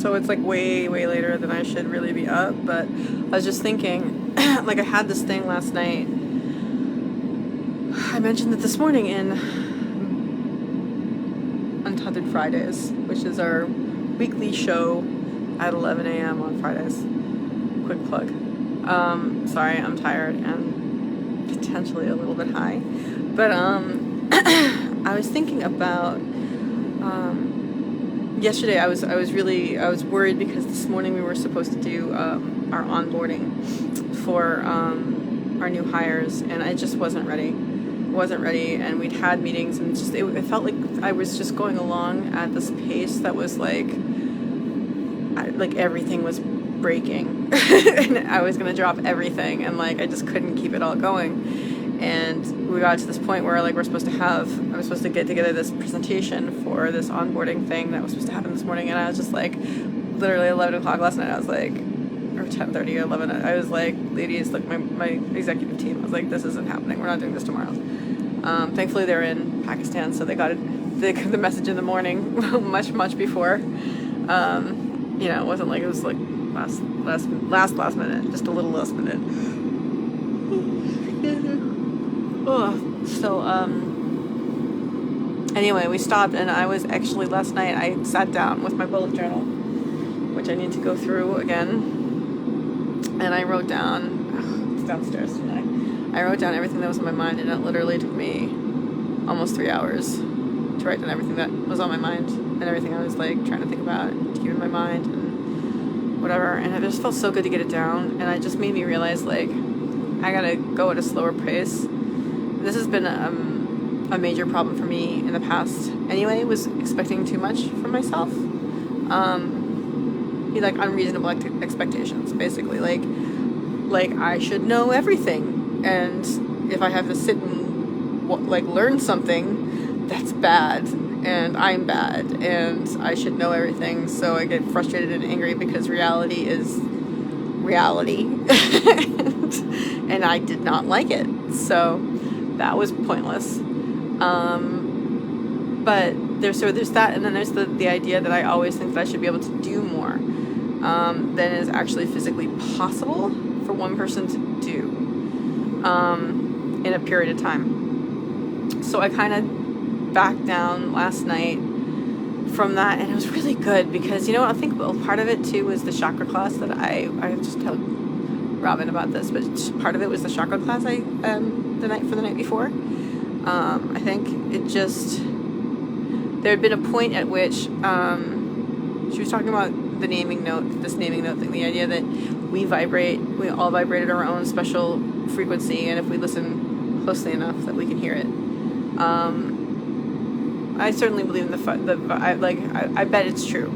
so it's like way later than I should really be up. But I was just thinking, like I had this thing last night. I mentioned it this morning in Untitled Fridays, which is our weekly show at 11 a.m. on Fridays. Quick plug. Sorry, I'm tired and potentially a little bit high. But I was thinking about yesterday. I was worried because this morning we were supposed to do our onboarding for our new hires, and I just wasn't ready. And we'd had meetings, and it felt like I was just going along at this pace that was like everything was breaking and I was gonna drop everything, and like I just couldn't keep it all going. And we got to this point where like I was supposed to get together this presentation for this onboarding thing that was supposed to happen this morning, and I was just like, literally 11 o'clock last night, I was like, or 10:30 or 11, I was like, ladies, like my executive team, I was like, this isn't happening, we're not doing this tomorrow. Thankfully they're in Pakistan, so they got the message in the morning much before. It wasn't like it was like last minute, just a little last minute. So anyway, we stopped, and I was actually, last night I sat down with my bullet journal, which I need to go through again, and I wrote down, it's downstairs tonight, I wrote down everything that was on my mind, and it literally took me almost 3 hours to write down everything that was on my mind and everything I was like trying to think about and to keep in my mind and whatever. And it just felt so good to get it down, and it just made me realize like I gotta go at a slower pace. This has been a major problem for me in the past anyway, was expecting too much from myself. Like unreasonable expectations, basically. Like I should know everything, and if I have to sit and like learn something, that's bad, and I'm bad, and I should know everything. So I get frustrated and angry because reality is reality, and I did not like it. So that was pointless. But there's that, and then there's the idea that I always think that I should be able to do more than is actually physically possible for one person to do in a period of time. So I kind of backed down last night from that, and it was really good because, I think part of it too was the chakra class that I just told Robin about this, but part of it was the chakra class the night before. I think it just, there had been a point at which she was talking about this naming note thing, the idea that we all vibrate at our own special frequency, and if we listen closely enough that we can hear it. I certainly believe in I bet it's true.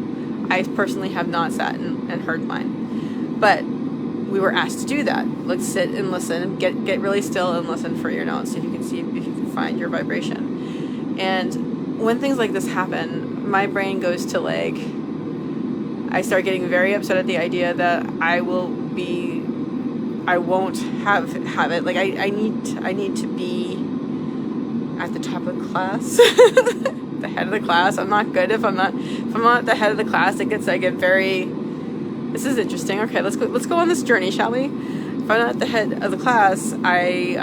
I personally have not sat and heard mine, but we were asked to do that. Like sit and listen, get really still and listen for your notes, if you can find your vibration. And when things like this happen, my brain goes to like, I start getting very upset at the idea that I won't have it. Like I need to be at the top of the class, the head of the class. I'm not good if I'm not at the head of the class. I get very. This is interesting. Okay, let's go on this journey, shall we? If I'm not at the head of the class, I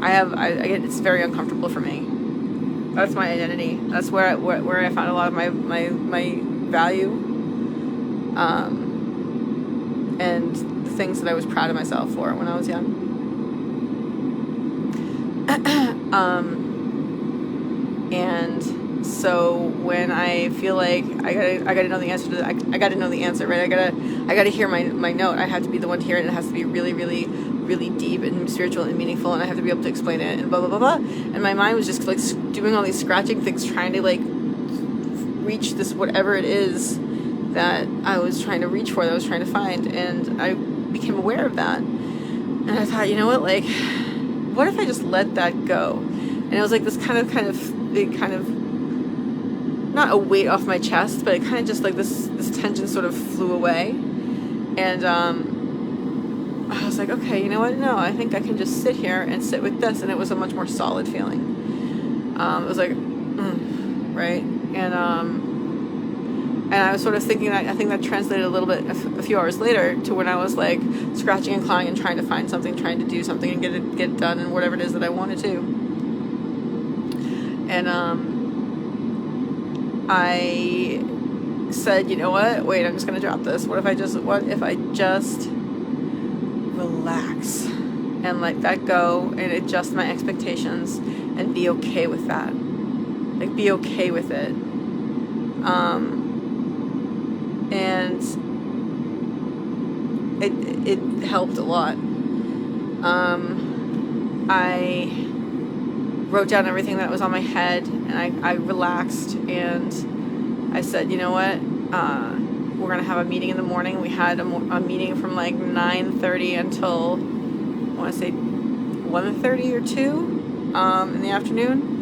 get, it's very uncomfortable for me. That's my identity. That's where I found a lot of my value, and the things that I was proud of myself for when I was young. And so when I feel like I gotta know the answer to that, I gotta know the answer, right? I gotta hear my note. I have to be the one to hear it, and it has to be really, really, really deep and spiritual and meaningful, and I have to be able to explain it, and blah blah blah blah. And my mind was just like doing all these scratching things, trying to like reach this whatever it is that I was trying to reach for, that I was trying to find. And I became aware of that, and I thought, you know what, like, what if I just let that go? And it was like this kind of not a weight off my chest, but it kind of just like this tension sort of flew away. And I was like, okay, you know what? No, I think I can just sit here and sit with this. And it was a much more solid feeling. It was like, right? And And I was sort of thinking that, I think that translated a little bit a few hours later to when I was like scratching and clawing and trying to find something, trying to do something and get it done and whatever it is that I wanted to. And I said, you know what? Wait, I'm just gonna drop this. What if I just relax and let that go and adjust my expectations and be okay with that. Like, be okay with it. And it helped a lot. I wrote down everything that was on my head, and I relaxed, and I said, you know what, we're gonna have a meeting in the morning. We had a meeting from like 9:30 until, I want to say 1:30 or 2 in the afternoon.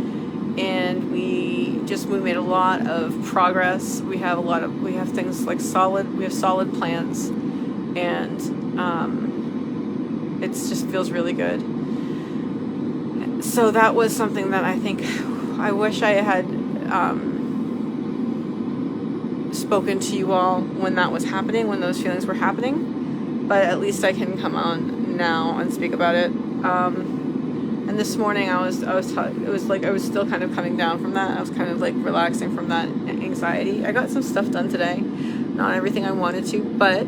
And we made a lot of progress. We have things like solid plans, and it just feels really good. So that was something that I think I wish I had spoken to you all when that was happening, when those feelings were happening, but at least I can come on now and speak about it. And this morning it was like I was still kind of coming down from that. I was kind of like relaxing from that anxiety. I got some stuff done today, not everything I wanted to, but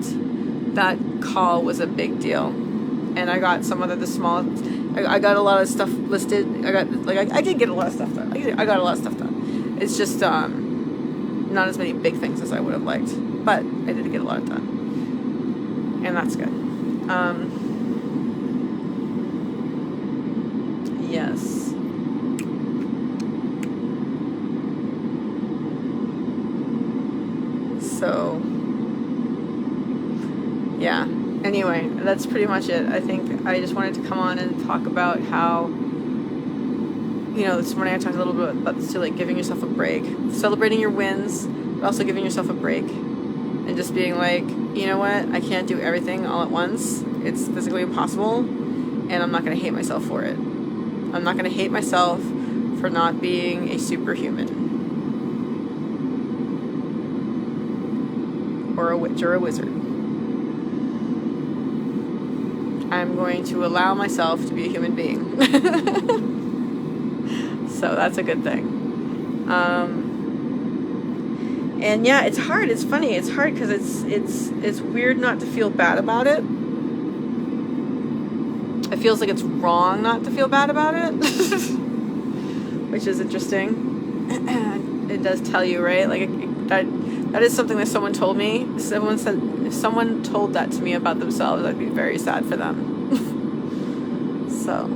that call was a big deal. And I got I got a lot of stuff listed. I did get a lot of stuff done. I got a lot of stuff done. It's just not as many big things as I would have liked, but I did get a lot done, and that's good. Yes. So, yeah. Anyway, that's pretty much it. I think I just wanted to come on and talk about how, this morning I talked a little bit about this too, like giving yourself a break, celebrating your wins, but also giving yourself a break, and just being like, you know what, I can't do everything all at once. It's physically impossible, and I'm not going to hate myself for it. I'm not going to hate myself for not being a superhuman, or a witch or a wizard. I'm going to allow myself to be a human being. So that's a good thing. And yeah, it's hard. It's funny. It's hard because it's weird not to feel bad about it. It feels like it's wrong not to feel bad about it, which is interesting. It does tell you, right? Like that is something that someone told me. Someone said if someone told that to me about themselves, I'd be very sad for them. So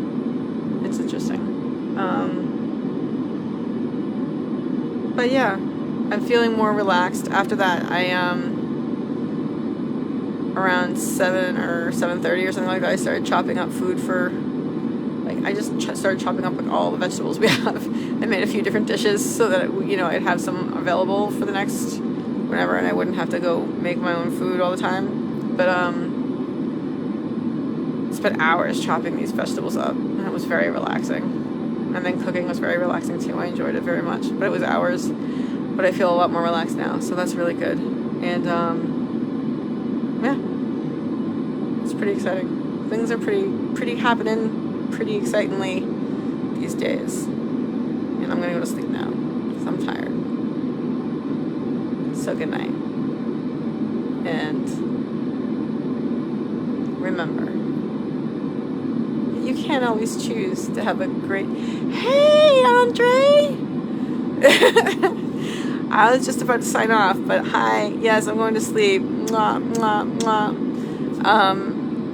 it's interesting. But yeah, I'm feeling more relaxed after that. I around 7 or 7:30 or something like that, I started chopping up food for, I just started chopping up like all the vegetables we have. I made a few different dishes so that I'd have some available for the next whenever, and I wouldn't have to go make my own food all the time. But spent hours chopping these vegetables up, and it was very relaxing. And then cooking was very relaxing too. I enjoyed it very much, but it was hours. But I feel a lot more relaxed now, so that's really good. And yeah, it's pretty exciting. Things are pretty happening pretty excitingly these days. And I'm gonna go to sleep now because I'm tired. So good night. And remember, you can't always choose to have a great... Hey, Andre! I was just about to sign off, but hi. Yes, I'm going to sleep. Mwah, mwah, mwah.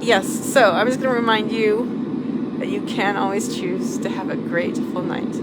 Yes, so I'm just going to remind you that you can always choose to have a grateful night.